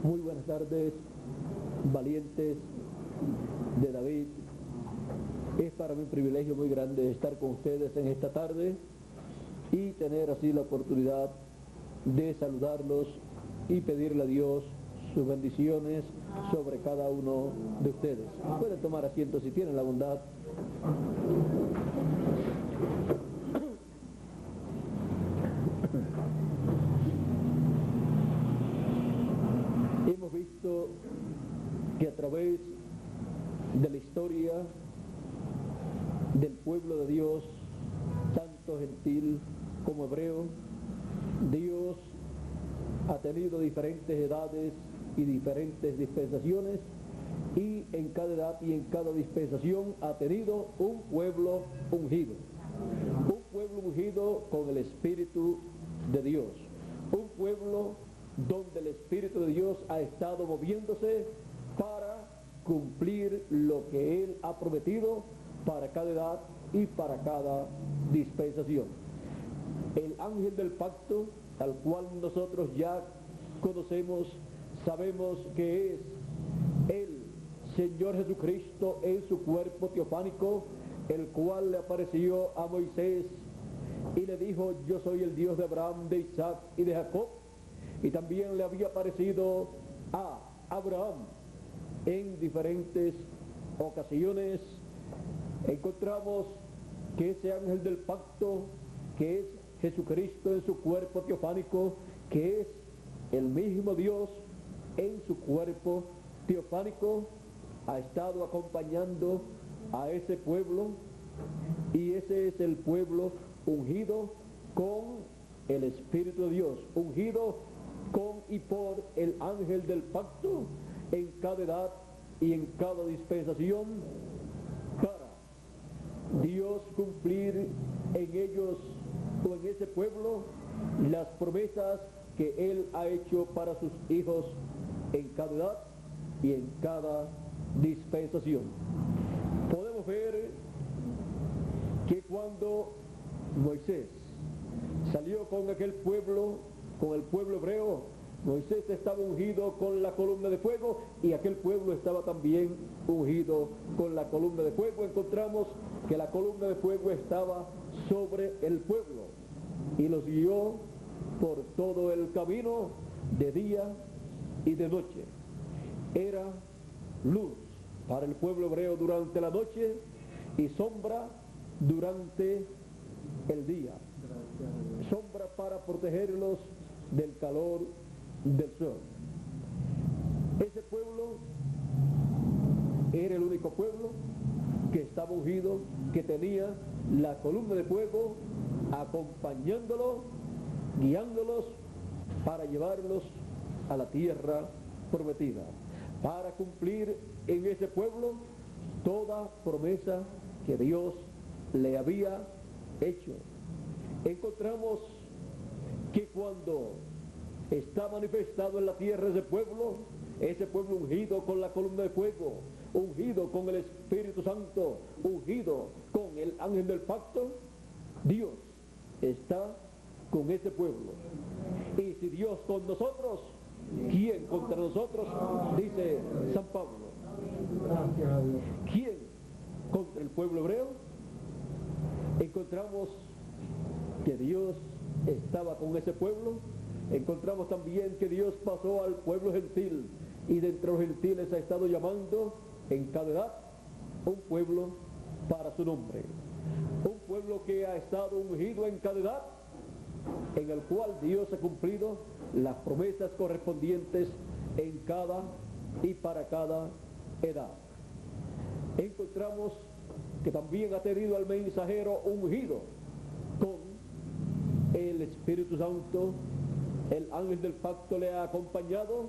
Muy buenas tardes, valientes de David. Es para mí un privilegio muy grande estar con ustedes en esta tarde y tener así la oportunidad de saludarlos y pedirle a Dios sus bendiciones sobre cada uno de ustedes. Pueden tomar asiento si tienen la bondad. Hemos visto que a través de la historia del pueblo de Dios, tanto gentil como hebreo, Dios ha tenido diferentes edades y diferentes dispensaciones, y en cada edad y en cada dispensación ha tenido un pueblo ungido con el Espíritu de Dios, un pueblo donde el Espíritu de Dios ha estado moviéndose para cumplir lo que Él ha prometido para cada edad y para cada dispensación. El ángel del pacto, al cual nosotros ya conocemos, sabemos que es el Señor Jesucristo en su cuerpo teofánico, el cual le apareció a Moisés y le dijo: yo soy el Dios de Abraham, de Isaac y de Jacob. Y también le había aparecido a Abraham en diferentes ocasiones. Encontramos que ese ángel del pacto, que es Jesucristo en su cuerpo teofánico, que es el mismo Dios en su cuerpo teofánico, ha estado acompañando a ese pueblo, y ese es el pueblo ungido con el Espíritu de Dios, ungido con y por el ángel del pacto en cada edad y en cada dispensación, para Dios cumplir en ellos o en ese pueblo las promesas que Él ha hecho para sus hijos en cada edad y en cada dispensación. Podemos ver que cuando Moisés salió con aquel pueblo, con el pueblo hebreo, Moisés estaba ungido con la columna de fuego, y aquel pueblo estaba también ungido con la columna de fuego. Encontramos que la columna de fuego estaba sobre el pueblo y los guió por todo el camino de día y de noche. Era luz para el pueblo hebreo durante la noche y sombra durante el día. Sombra para protegerlos del calor del sol. Ese pueblo era el único pueblo que estaba ungido, que tenía la columna de fuego acompañándolo, guiándolos para llevarlos a la tierra prometida, para cumplir en ese pueblo toda promesa que Dios le había hecho. Encontramos que cuando está manifestado en la tierra ese pueblo ungido con la columna de fuego, ungido con el Espíritu Santo, ungido con el ángel del pacto, Dios está con ese pueblo. Y si Dios con nosotros, ¿quién contra nosotros? Dice San Pablo. ¿Quién contra el pueblo hebreo? Encontramos que Dios estaba con ese pueblo. Encontramos también que Dios pasó al pueblo gentil, y de entre los gentiles ha estado llamando en cada edad un pueblo para su nombre, un pueblo que ha estado ungido en cada edad, en el cual Dios ha cumplido las promesas correspondientes en cada y para cada edad. Encontramos que también ha tenido al mensajero ungido con el Espíritu Santo. El ángel del pacto le ha acompañado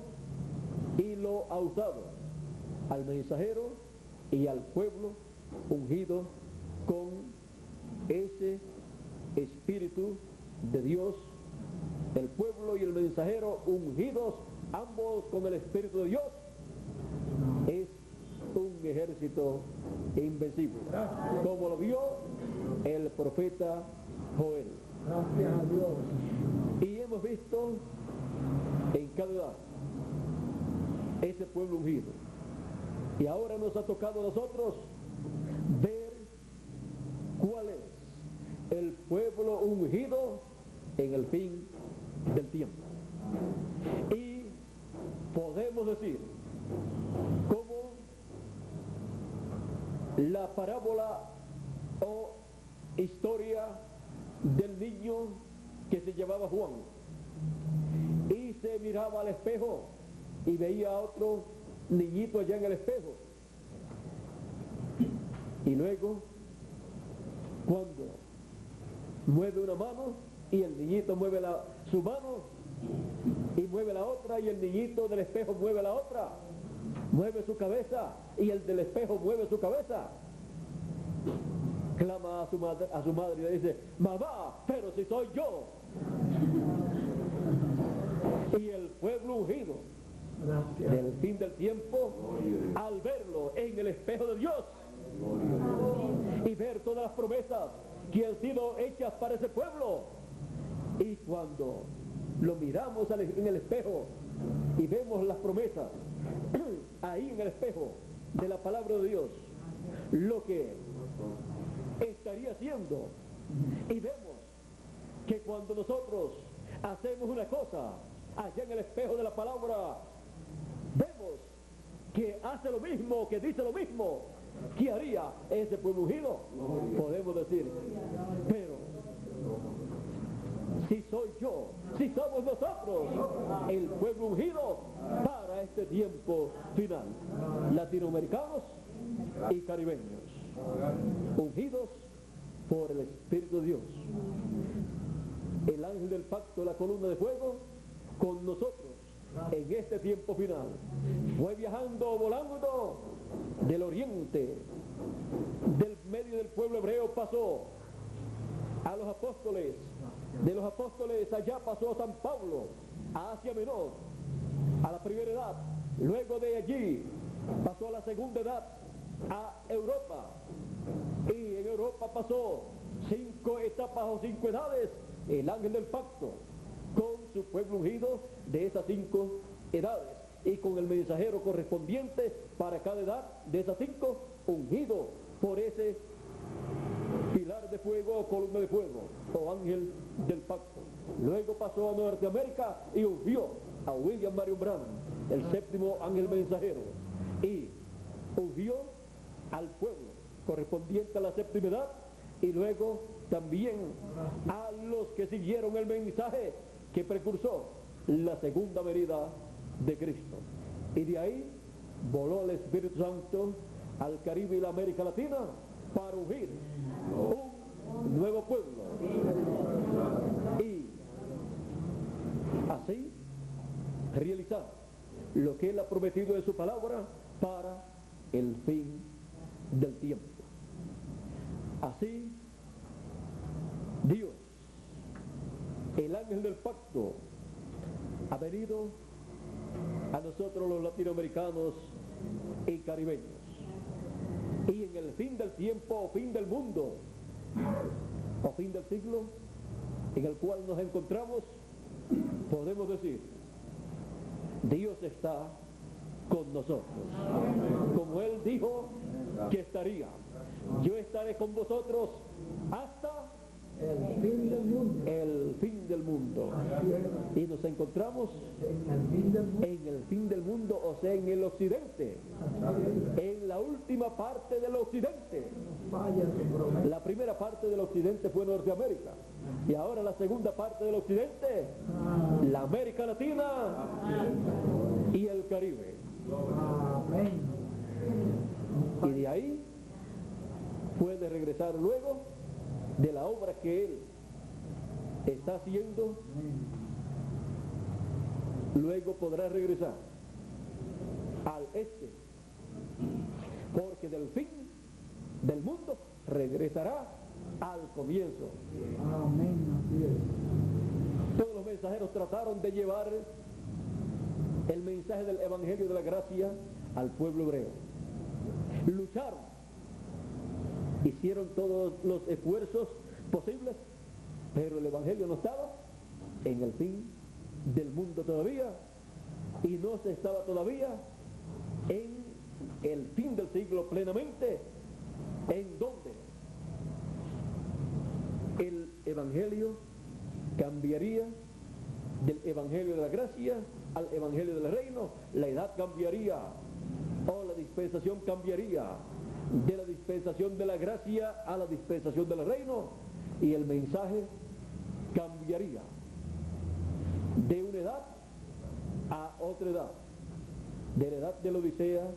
y lo ha usado al mensajero y al pueblo ungido con ese Espíritu de Dios. El pueblo y el mensajero ungidos, ambos con el Espíritu de Dios, es un ejército invencible, como lo vio el profeta Joel. Gracias a Dios. Y hemos visto en cada edad ese pueblo ungido. Y ahora nos ha tocado a nosotros ver cuál es el pueblo ungido en el fin del tiempo. Y podemos decir cómo la parábola o historia del niño que se llamaba Juan y se miraba al espejo y veía a otro niñito allá en el espejo, y luego cuando mueve una mano y el niñito mueve su mano y mueve la otra, y el niñito del espejo mueve la otra, mueve su cabeza y el del espejo mueve su cabeza, clama a su madre y le dice: mamá, pero si soy yo. Y el pueblo ungido del fin del tiempo, al verlo en el espejo de Dios y ver todas las promesas que han sido hechas para ese pueblo, y cuando lo miramos en el espejo y vemos las promesas ahí en el espejo de la palabra de Dios, lo que estaría haciendo, y vemos que cuando nosotros hacemos una cosa allá en el espejo de la palabra, vemos que hace lo mismo, que dice lo mismo que haría ese pueblo ungido, podemos decir: pero si soy yo, si somos nosotros el pueblo ungido para este tiempo final, latinoamericanos y caribeños, ungidos por el Espíritu de Dios, el ángel del pacto, la columna de fuego, con nosotros en este tiempo final, fue viajando, volando del oriente, del medio del pueblo hebreo, pasó a los apóstoles, de los apóstoles allá pasó a San Pablo, a Asia Menor, a la primera edad, luego de allí pasó a la segunda edad, a Europa, y en Europa pasó 5 etapas o 5 edades, el ángel del pacto, con su pueblo ungido de esas 5 edades, y con el mensajero correspondiente para cada edad de esas 5, ungido por ese pilar de fuego o columna de fuego o ángel del pacto. Luego pasó a Norteamérica y ungió a William Marion Branham, el 7º ángel mensajero, y ungió al pueblo correspondiente a la 7ª edad, y luego también a los que siguieron el mensaje que precursó la segunda venida de Cristo. Y de ahí voló el Espíritu Santo al Caribe y la América Latina para ungir un nuevo pueblo, y así realizar lo que Él ha prometido en su palabra para el fin del tiempo. Así Dios, el ángel del pacto, ha venido a nosotros los latinoamericanos y caribeños, y en el fin del tiempo o fin del mundo o fin del siglo en el cual nos encontramos, podemos decir: Dios está con nosotros, como Él dijo que estaría. Yo estaré con vosotros hasta el fin del mundo. Y nos encontramos en el fin del mundo, o sea, en el occidente, en la última parte del occidente. La primera parte del occidente fue Norteamérica, y ahora la segunda parte del occidente, la América Latina y el Caribe. Y de ahí puede regresar luego de la obra que Él está haciendo, luego podrá regresar al este, porque del fin del mundo regresará al comienzo. Todos los mensajeros trataron de llevar el mensaje del Evangelio de la Gracia al pueblo hebreo. Lucharon, hicieron todos los esfuerzos posibles, pero el Evangelio no estaba en el fin del mundo todavía, y no se estaba todavía en el fin del siglo plenamente, en donde el evangelio cambiaría del evangelio de la gracia al evangelio del reino, la edad cambiaría, o la dispensación cambiaría de la dispensación de la gracia a la dispensación del reino, y el mensaje cambiaría de una edad a otra edad, de la edad de la Odisea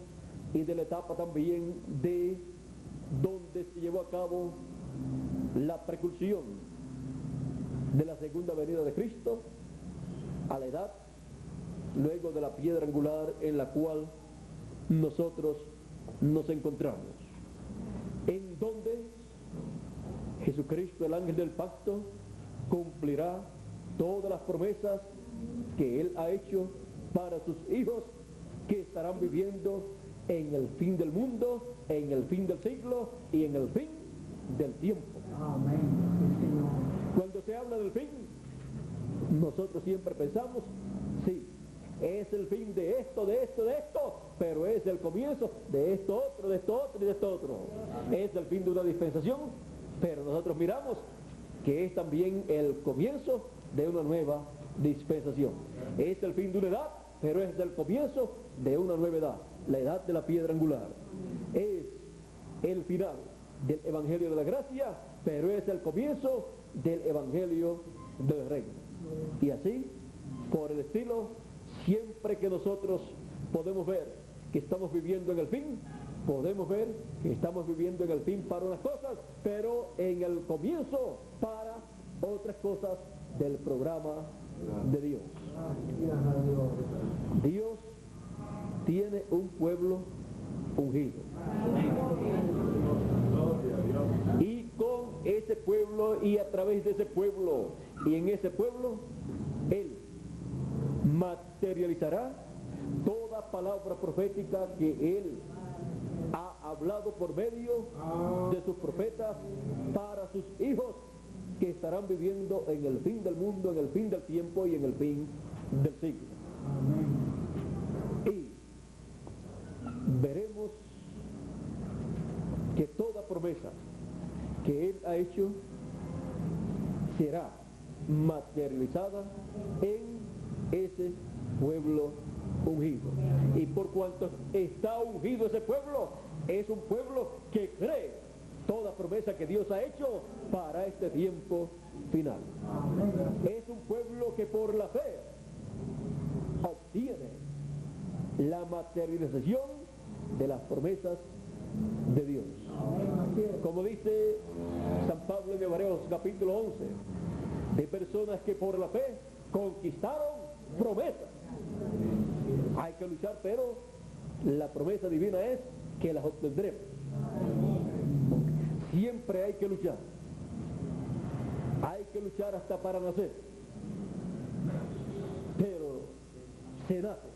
y de la etapa también de donde se llevó a cabo la precursión de la segunda venida de Cristo, a la edad luego de la piedra angular en la cual nosotros nos encontramos, en donde Jesucristo, el ángel del pacto, cumplirá todas las promesas que Él ha hecho para sus hijos que estarán viviendo en el fin del mundo, en el fin del siglo y en el fin del tiempo. Amén. Cuando se habla del fin, nosotros siempre pensamos, sí, es el fin de esto, de esto, de esto, pero es el comienzo de esto otro, de esto otro y de esto otro. Es el fin de una dispensación, pero nosotros miramos que es también el comienzo de una nueva dispensación. Es el fin de una edad, pero es el comienzo de una nueva edad, la edad de la piedra angular. Es el final del evangelio de la gracia, pero es el comienzo del evangelio del reino. Y así, por el estilo, siempre que nosotros podemos ver que estamos viviendo en el fin, podemos ver que estamos viviendo en el fin para unas cosas, pero en el comienzo para otras cosas del programa de Dios. Dios tiene un pueblo ungido. Y con ese pueblo y a través de ese pueblo y en ese pueblo, Él materializará toda palabra profética que Él ha hablado por medio de sus profetas para sus hijos que estarán viviendo en el fin del mundo, en el fin del tiempo y en el fin del siglo. Y veremos que toda promesa que Él ha hecho será materializada en ese pueblo ungido. Y por cuanto está ungido ese pueblo, es un pueblo que cree toda promesa que Dios ha hecho para este tiempo final. Es un pueblo que por la fe obtiene la materialización de las promesas de Dios. Como dice San Pablo en Hebreos capítulo 11, de personas que por la fe conquistaron promesas. Hay que luchar, pero la promesa divina es que las obtendremos. Siempre hay que luchar. Hay que luchar hasta para nacer. Pero se nace.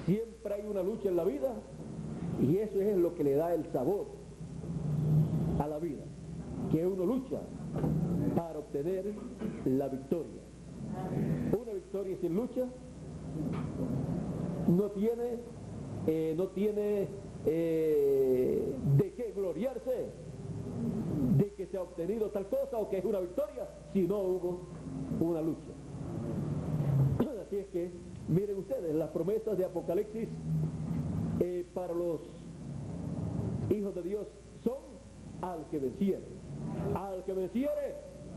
Siempre hay una lucha en la vida y eso es lo que le da el sabor a la vida, que uno lucha para obtener la victoria. Una victoria sin lucha no tiene de qué gloriarse de que se ha obtenido tal cosa o que es una victoria si no hubo una lucha. Así es que miren ustedes las promesas de Apocalipsis para los hijos de Dios son: al que venciere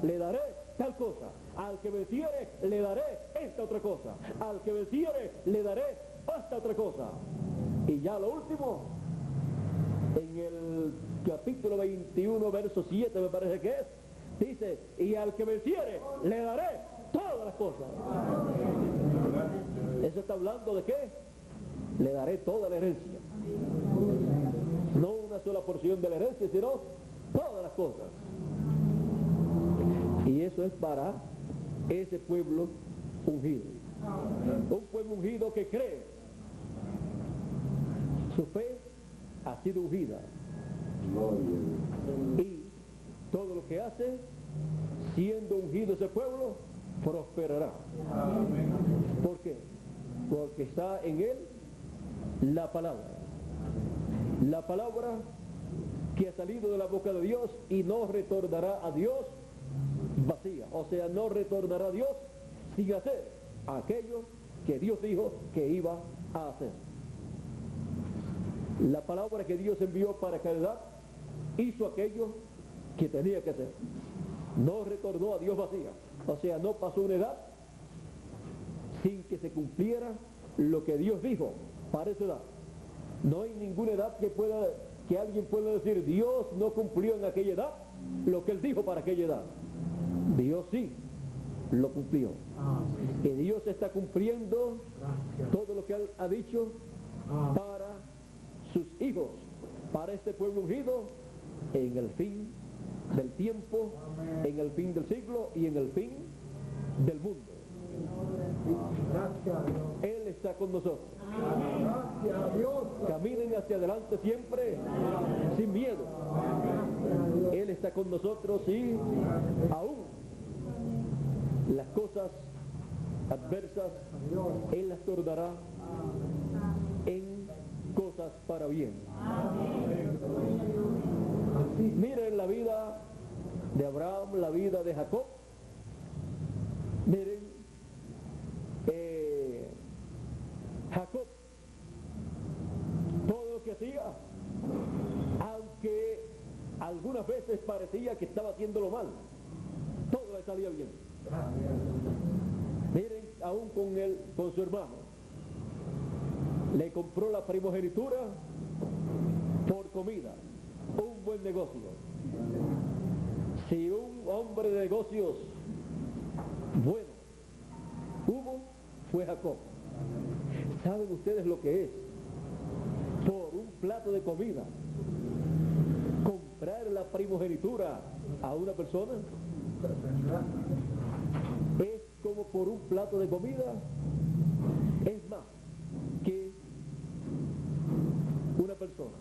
le daré tal cosa, al que venciere le daré esta otra cosa, al que venciere le daré esta otra cosa. Y ya lo último, en el capítulo 21, verso 7 me parece que es, dice: y al que venciere le daré todas las cosas. Eso está hablando de qué? Le daré toda la herencia. No una sola porción de la herencia, sino todas las cosas. Y eso es para ese pueblo ungido. Un pueblo ungido que cree. Su fe ha sido ungida. Y todo lo que hace, siendo ungido ese pueblo, prosperará. ¿Por qué? porque está en él la palabra. La palabra que ha salido de la boca de Dios y no retornará a Dios vacía. O sea, no retornará a Dios sin hacer aquello que Dios dijo que iba a hacer. La palabra que Dios envió para caridad hizo aquello que tenía que hacer. No retornó a Dios vacía. O sea, no pasó una edad sin que se cumpliera lo que Dios dijo para esa edad. No hay ninguna edad que alguien pueda decir, Dios no cumplió en aquella edad lo que Él dijo para aquella edad. Dios sí lo cumplió. Y Dios está cumpliendo todo lo que Él ha dicho para sus hijos, para este pueblo ungido, en el fin del tiempo, en el fin del siglo y en el fin del mundo. Él está con nosotros. Caminen hacia adelante siempre sin miedo. Él está con nosotros y aún las cosas adversas Él las tornará en cosas para bien. Miren la vida de Abraham, la vida de Jacob. Miren Jacob, todo lo que hacía, aunque algunas veces parecía que estaba haciéndolo mal, todo le salía bien. Miren, aún con su hermano, le compró la primogenitura por comida, un buen negocio. Si un hombre de negocios bueno hubo, fue Jacob. ¿Saben ustedes lo que es? Por un plato de comida, comprar la primogenitura a una persona. Es como por un plato de comida. Es más que una persona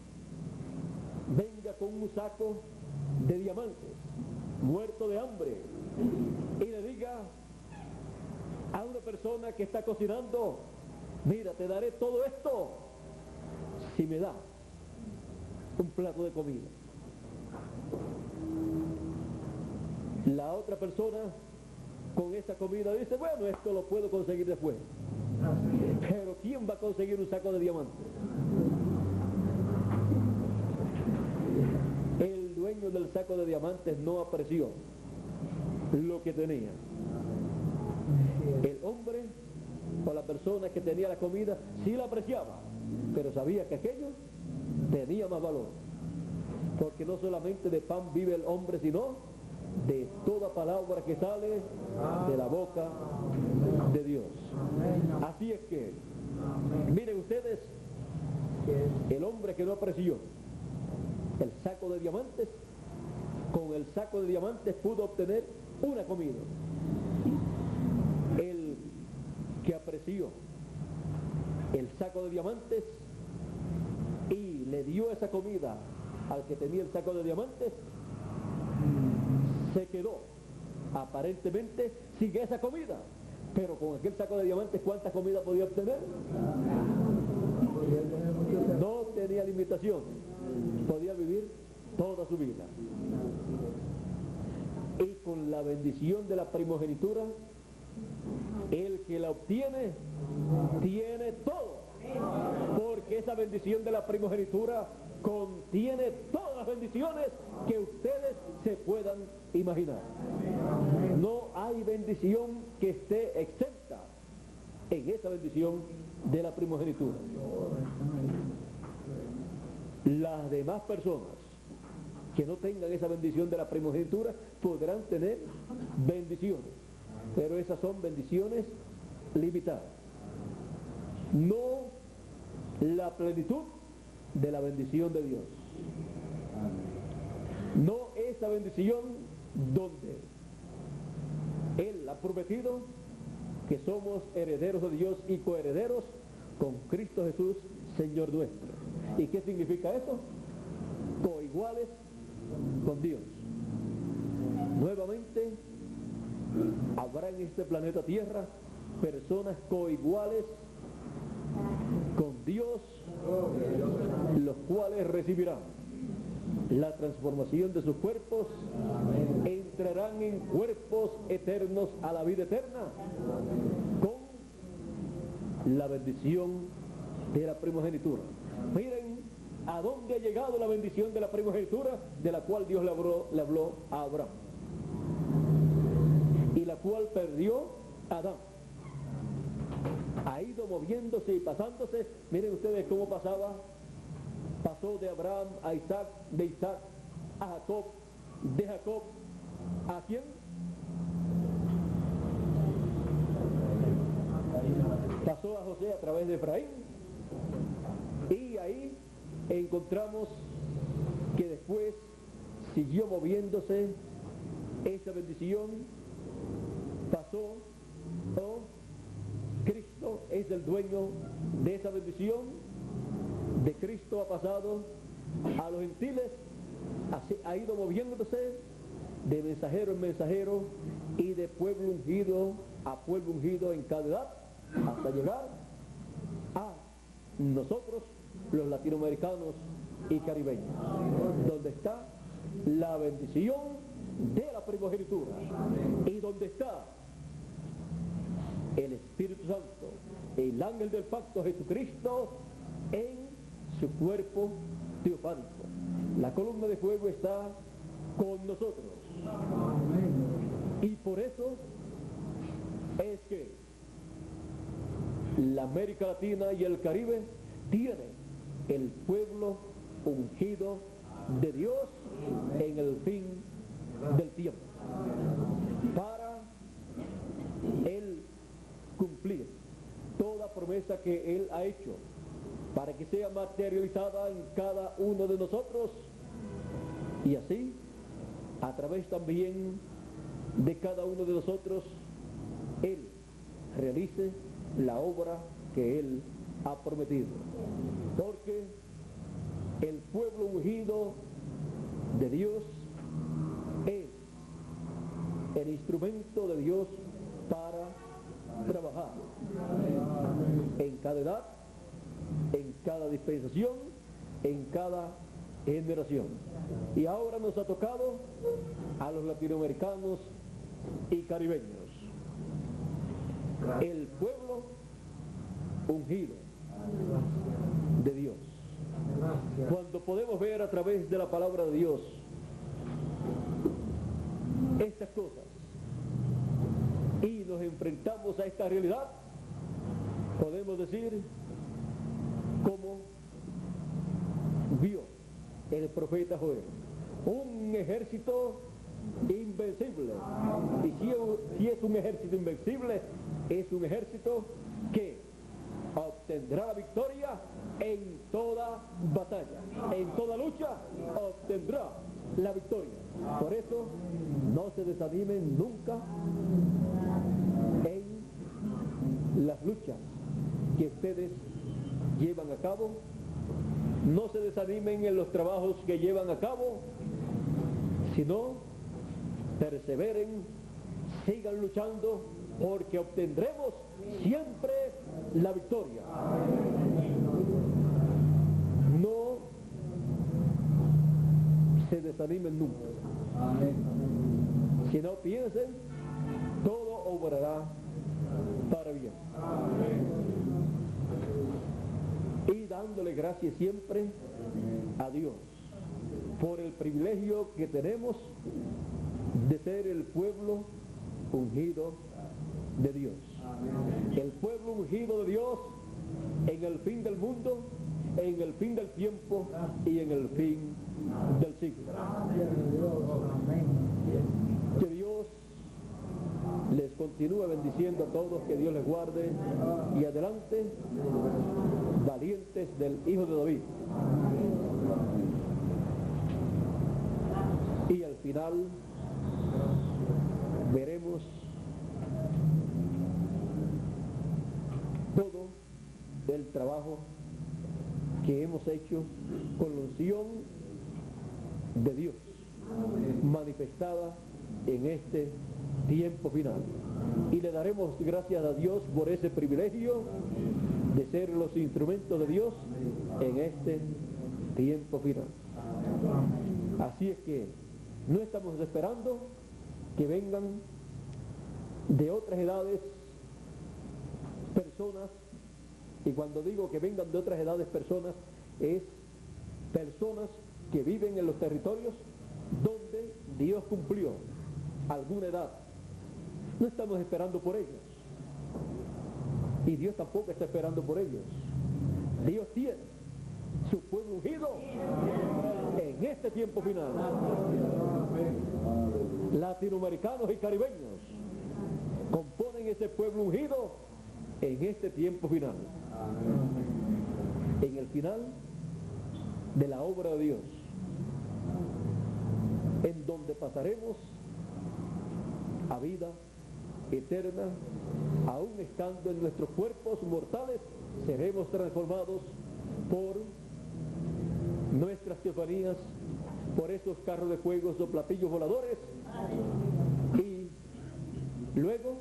venga con un saco de diamantes, muerto de hambre, y le diga a una persona que está cocinando, mira, te daré todo esto si me das un plato de comida. La otra persona con esa comida dice, bueno, esto lo puedo conseguir después. Pero ¿quién va a conseguir un saco de diamantes? El dueño del saco de diamantes no apreció lo que tenía. El hombre o la persona que tenía la comida sí la apreciaba, pero sabía que aquello tenía más valor, porque no solamente de pan vive el hombre, sino de toda palabra que sale de la boca de Dios. Así es que, miren ustedes, el hombre que no apreció el saco de diamantes, con el saco de diamantes pudo obtener una comida. El que apreció el saco de diamantes y le dio esa comida al que tenía el saco de diamantes, se quedó aparentemente sin esa comida, pero con aquel saco de diamantes, ¿cuánta comida podía obtener? No tenía limitación, podía vivir toda su vida. Y con la bendición de la primogenitura, el que la obtiene tiene todo, porque esa bendición de la primogenitura contiene todas las bendiciones que ustedes se puedan imaginar. No hay bendición que esté exenta en esa bendición de la primogenitura. Las demás personas que no tengan esa bendición de la primogenitura podrán tener bendiciones, pero esas son bendiciones limitadas, no la plenitud de la bendición de Dios. No esa bendición donde Él ha prometido que somos herederos de Dios y coherederos con Cristo Jesús, Señor nuestro. ¿Y qué significa eso? Coiguales con Dios. Nuevamente habrá en este planeta Tierra personas coiguales Dios, los cuales recibirán la transformación de sus cuerpos, entrarán en cuerpos eternos a la vida eterna, con la bendición de la primogenitura. Miren a dónde ha llegado la bendición de la primogenitura, de la cual Dios le habló a Abraham, y la cual perdió Adán. Ha ido moviéndose y pasándose. Miren ustedes cómo pasó de Abraham a Isaac, de Isaac a Jacob, de Jacob ¿a quién? Pasó a José a través de Efraín, y ahí encontramos que después siguió moviéndose esa bendición. Pasó, Cristo es el dueño de esa bendición. De Cristo ha pasado a los gentiles, así ha ido moviéndose de mensajero en mensajero y de pueblo ungido a pueblo ungido en cada edad, hasta llegar a nosotros, los latinoamericanos y caribeños, donde está la bendición de la primogenitura y donde está el Espíritu Santo, el ángel del pacto Jesucristo, en su cuerpo teofánico. La columna de fuego está con nosotros. Y por eso es que la América Latina y el Caribe tienen el pueblo ungido de Dios en el fin del tiempo, para Él cumplir toda promesa que Él ha hecho, para que sea materializada en cada uno de nosotros, y así, a través también de cada uno de nosotros, Él realice la obra que Él ha prometido. Porque el pueblo ungido de Dios es el instrumento de Dios para trabajar en cada edad, en cada dispensación, en cada generación. Y ahora nos ha tocado a los latinoamericanos y caribeños, el pueblo ungido de Dios. Cuando podemos ver a través de la palabra de Dios estas cosas y nos enfrentamos a esta realidad, podemos decir como vio el profeta Joel: un ejército invencible. Y si es un ejército invencible, es un ejército que obtendrá la victoria en toda batalla, en toda lucha obtendrá la victoria. Por eso no se desanimen nunca en las luchas que ustedes llevan a cabo, no se desanimen en los trabajos que llevan a cabo, sino perseveren, sigan luchando, porque obtendremos siempre la victoria. No se desanimen nunca, sino piensen, todo obrará para bien. Y dándole gracias siempre a Dios por el privilegio que tenemos de ser el pueblo ungido de Dios. El pueblo ungido de Dios en el fin del mundo, en el fin del tiempo y en el fin del siglo. Que Dios les continúe bendiciendo a todos, que Dios les guarde y adelante, valientes del Hijo de David. Y al final veremos todo el trabajo que hemos hecho con la unción de Dios manifestada en este tiempo final. Y le daremos gracias a Dios por ese privilegio de ser los instrumentos de Dios en este tiempo final. Así es que no estamos esperando que vengan de otras edades personas, y cuando digo que vengan de otras edades personas, es personas que viven en los territorios donde Dios cumplió alguna edad. No estamos esperando por ellos, y Dios tampoco está esperando por ellos. Dios tiene su pueblo ungido en este tiempo final. Latinoamericanos y caribeños componen ese pueblo ungido en este tiempo final. En el final de la obra de Dios, en donde pasaremos a vida eterna, aún estando en nuestros cuerpos mortales, seremos transformados por nuestras teofanías, por esos carros de fuego o platillos voladores, y luego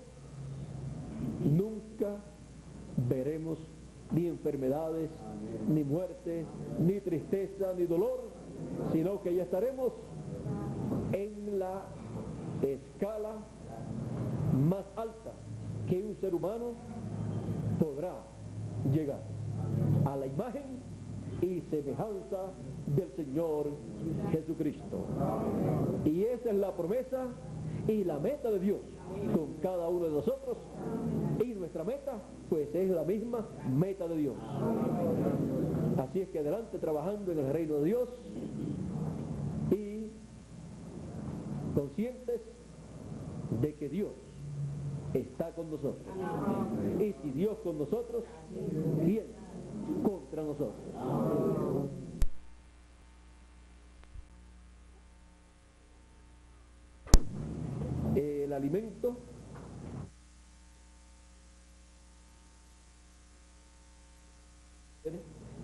nunca veremos ni enfermedades, ni muerte, ni tristeza, ni dolor, sino que ya estaremos en la escala más alta que un ser humano podrá llegar, a la imagen y semejanza del Señor Jesucristo. Y esa es la promesa y la meta de Dios con cada uno de nosotros, y nuestra meta pues es la misma meta de Dios. Así es que adelante trabajando en el reino de Dios y conscientes de que Dios está con nosotros. Y si Dios con nosotros, ¿quién contra nosotros? El alimento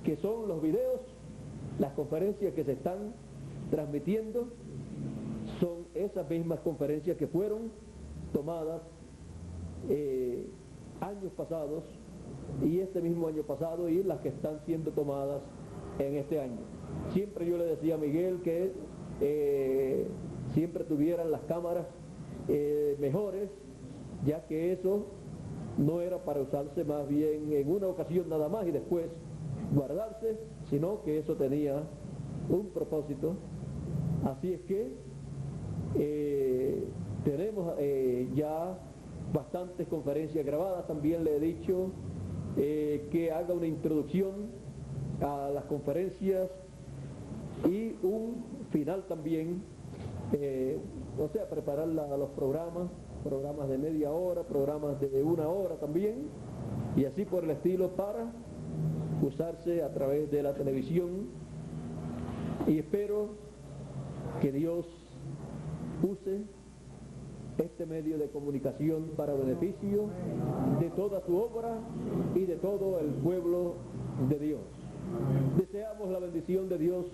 que son los videos, las conferencias que se están transmitiendo, son esas mismas conferencias que fueron tomadas años pasados, y este mismo año pasado, y las que están siendo tomadas en este año. Siempre yo le decía a Miguel que siempre tuvieran las cámaras mejores, ya que eso no era para usarse más bien en una ocasión nada más y después guardarse, sino que eso tenía un propósito. Así es que tenemos ya bastantes conferencias grabadas. También le he dicho que haga una introducción a las conferencias y un final también, o sea, preparar los programas de media hora, programas de 1 hora también, y así por el estilo, para usarse a través de la televisión. Y espero que Dios use este medio de comunicación para beneficio de toda su obra y de todo el pueblo de Dios. Deseamos la bendición de Dios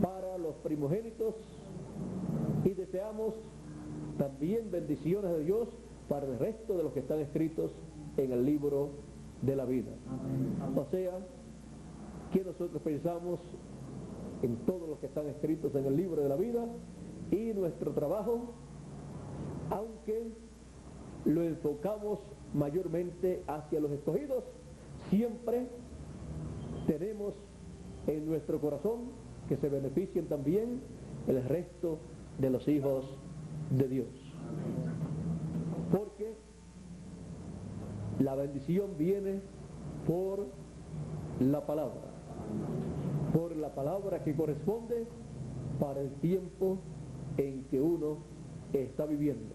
para los primogénitos y deseamos también bendiciones de Dios para el resto de los que están escritos en el libro de la vida. O sea, que nosotros pensamos en todos los que están escritos en el libro de la vida, y nuestro trabajo, aunque lo enfocamos mayormente hacia los escogidos, siempre tenemos en nuestro corazón que se beneficien también el resto de los hijos de Dios. Porque la bendición viene por la palabra que corresponde para el tiempo en que uno está viviendo.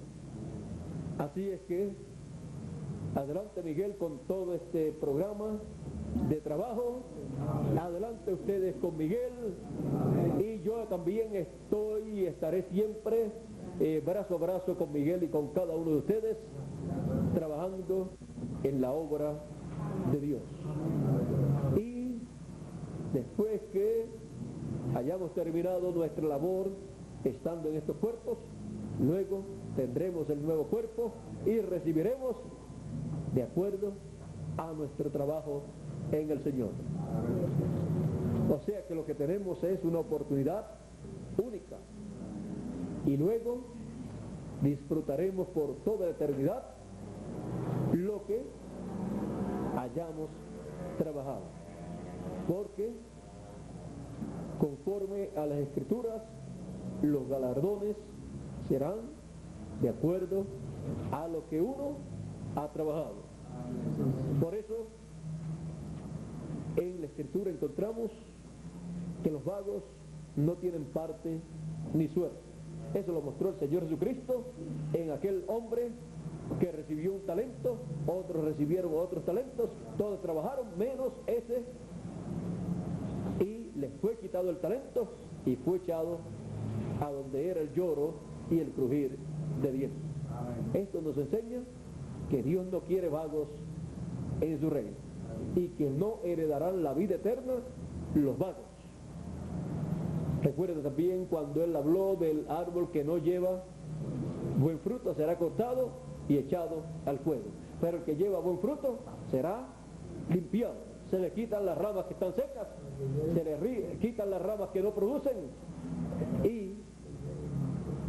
Así es que adelante Miguel con todo este programa de trabajo, adelante ustedes con Miguel, y yo también estoy y estaré siempre brazo a brazo con Miguel y con cada uno de ustedes, trabajando en la obra de Dios. Y después que hayamos terminado nuestra labor estando en estos cuerpos, luego tendremos el nuevo cuerpo y recibiremos de acuerdo a nuestro trabajo en el Señor. O sea que lo que tenemos es una oportunidad única. Y luego disfrutaremos por toda la eternidad lo que hayamos trabajado. Porque conforme a las Escrituras, los galardones serán de acuerdo a lo que uno ha trabajado. Por eso, en la Escritura encontramos que los vagos no tienen parte ni suerte. Eso lo mostró el Señor Jesucristo en aquel hombre que recibió un talento, otros recibieron otros talentos, todos trabajaron menos ese, y les fue quitado el talento y fue echado a donde era el lloro y el crujir de dientes. Esto nos enseña que Dios no quiere vagos en su reino y que no heredarán la vida eterna los vagos. Recuerda también cuando Él habló del árbol que no lleva buen fruto será cortado y echado al fuego, pero el que lleva buen fruto será limpiado. Se le quitan las ramas que están secas, se le quitan las ramas que no producen, y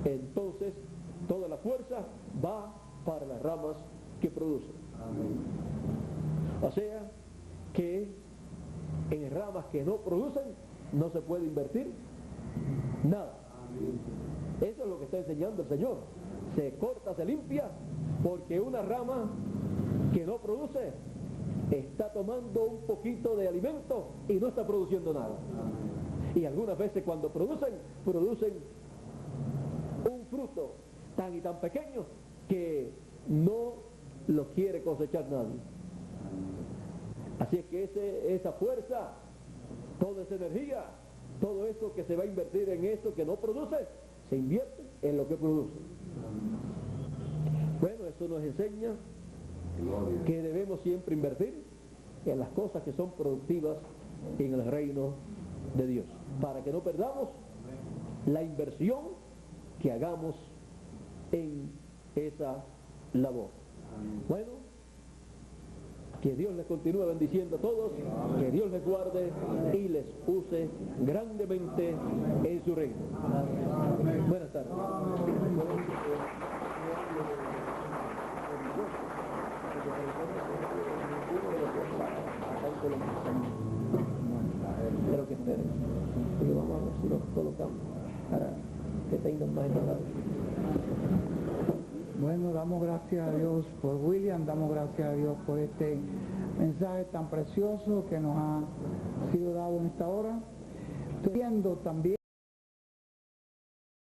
entonces toda la fuerza va para las ramas que producen. O sea que en ramas que no producen no se puede invertir nada. Eso es lo que está enseñando el Señor. Se corta, se limpia, porque una rama que no produce está tomando un poquito de alimento y no está produciendo nada. Y algunas veces cuando producen un fruto tan y tan pequeño que no lo quiere cosechar nadie. Así es que esa fuerza, toda esa energía, todo eso que se va a invertir en eso que no produce, se invierte en lo que produce. Bueno, eso nos enseña que debemos siempre invertir en las cosas que son productivas en el reino de Dios, para que no perdamos la inversión que hagamos en esa labor. Bueno, que Dios les continúe bendiciendo a todos, que Dios les guarde y les use grandemente en su reino. Buenas tardes. Pero que esperen, porque vamos a ver si los colocamos para que tengan más entrada. Bueno, damos gracias a Dios por William, damos gracias a Dios por este mensaje tan precioso que nos ha sido dado en esta hora. Estoy viendo también